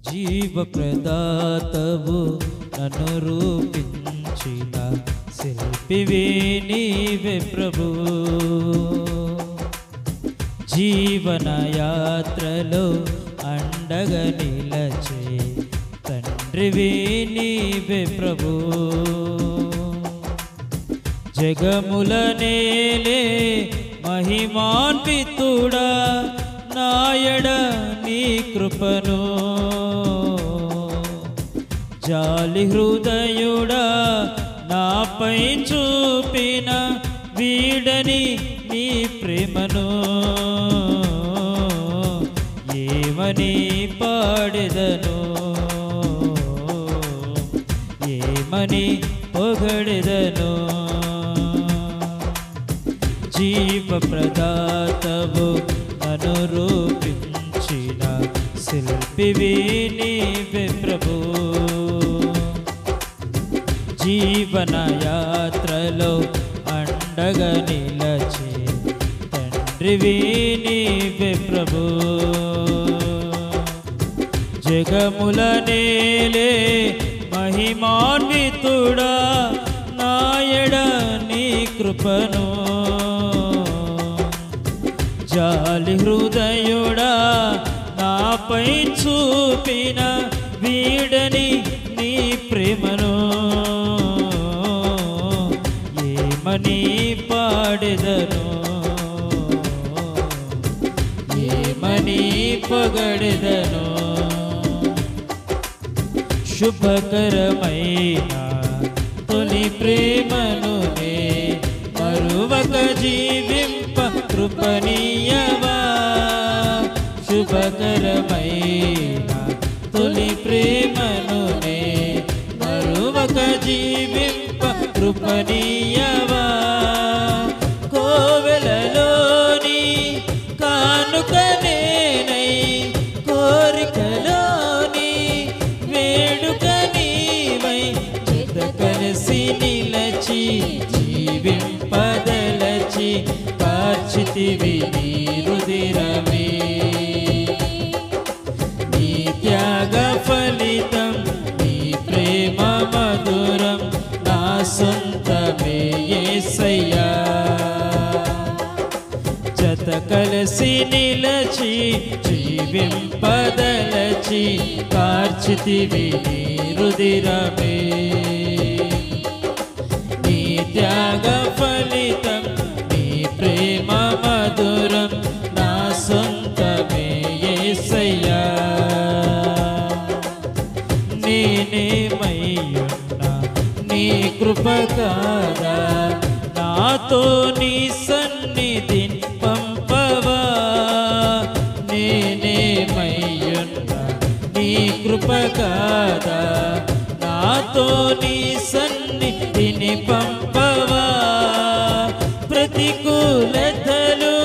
జీవ ప్రదాతవు నన్ను రూపించిన శిల్పివి నీవే ప్రభు. జీవన యాత్రలో అండగా నిలచే తండ్రివి నీవే ప్రభు. జగముల నేలే మహిమాన్వితుడా నాయడ నీ కృపను, జాలి హృదయుడా నాపై చూపిన వీడని నీ ప్రేమను ఏమని పాడెదను, ఏమని పొగడెదను. జీవ ప్రదాతవు నన్ను రూపించిన శిల్పివి నీవే ప్రభు. జీవన యాత్రలో అండగా నిలచే తండ్రివి నీవే ప్రభు. జగముల నేలే మహిమాన్వితుడా నాయడ నీ కృపను, జాలి హృదయుడా నాపై చూపిన వీడని నీ ప్రేమను ఏమని పాడెదను, ఏమని పొగడెదను. శుభకరమైన తొలి ప్రేమను నే మరువక జీవింప కృపణీయవా. శుభకరమైన తొలి ప్రేమను నే మరువక జీవింప కృపణీయవా. కోవెలలోని కానుక నేనై కోరికలోని వేడుక నీవై జత కలిసి నిలచి జీవింపదలచి కార్చితివి నీ రుధిరమే. నీ త్యాగ ఫలితం నీ ప్రేమ మధురం నా సొంతమే యేసయ్యా. జత కలిసి నిలచి జీవింపదలచి కార్చితివి నీ రుధిరమే. నీ త్యాగ ఫలితం నీ ప్రేమ మధురం నా సొంతమే యేసయ్యా. నేనేమయ్యున్నా నీ కృప కాదా, నాతో నీ సన్నిధిని పంపవా. నేనేమయ్యున్నా నీ కృప కాదా, నాతో నీ సన్నిధిని పంపవా. ప్రతికూలతలు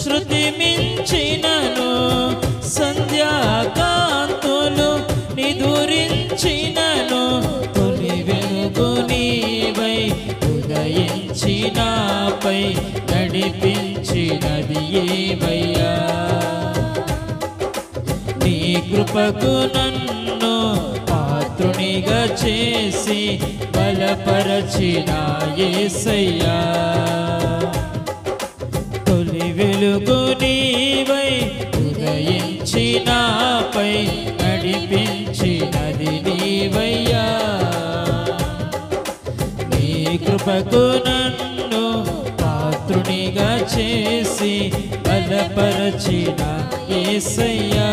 శృతి మించినను సంధ్యాకాంతులు నిదురించినను తొలి వెలుగు నీవై ఉదయించి నాపై నడిపించినది ఏవయ్యా. నీ కృపకు నన్ను పాత్రునిగా చేసి బలపరచిన యేసయ్యా. తొలి వెలుగు నీవై ఉదయించి నాపై నడిపించినది నీవయ్యా. నీ కృపకు నన్ను పాత్రునిగా చేసి బలపరచిన యేసయ్యా.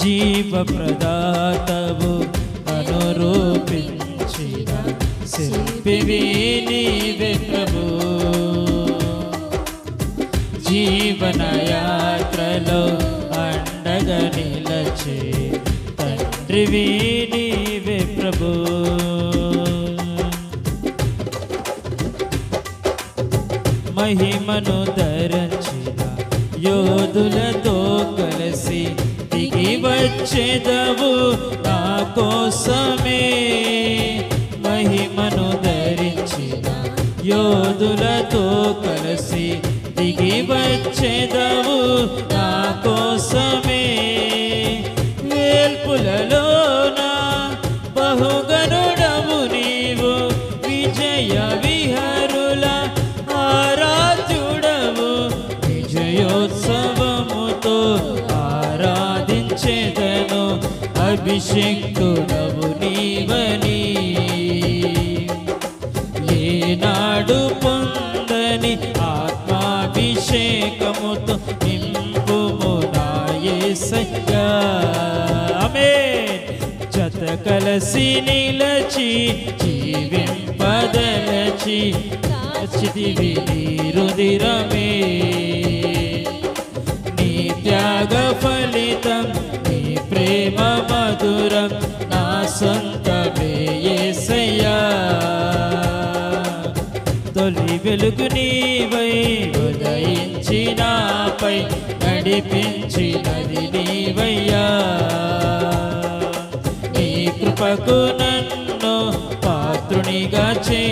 జీవ ప్రదాతవు నన్ను రూపించిన శిల్పివి నీవే ప్రభు. జీవన యాత్రలో అండగా నిలచే తండ్రివి నీవే ప్రభు. మహిమను ధరించిన యోధులతో కలిసి దిగి వచ్చేదవు నా కోసమే. మహిమను ధరించిన యోధులతో కలిసి దిగి వచ్చేదవు నా కోసమే. ఆరాధించెదను అభిషిక్తుడవు నీవని. ఏనాడు పొందని ఆత్మాభిషేకముతో నింపుము నా యేసయ్యా. ఆమేన్. జత కలసి నిలచి జీవింపదలచి చితివి నీ రుధిరమే. నీ త్యాగ ఫలితం నీ ప్రేమ మధురం నా సొంతమే యేసయ్యా. తొలి వెలుగు నీవై ఉదయించి నాపై నడిపించినది నీవయ్యా. నీ కృపకు నన్ను పాత్రునిగా చే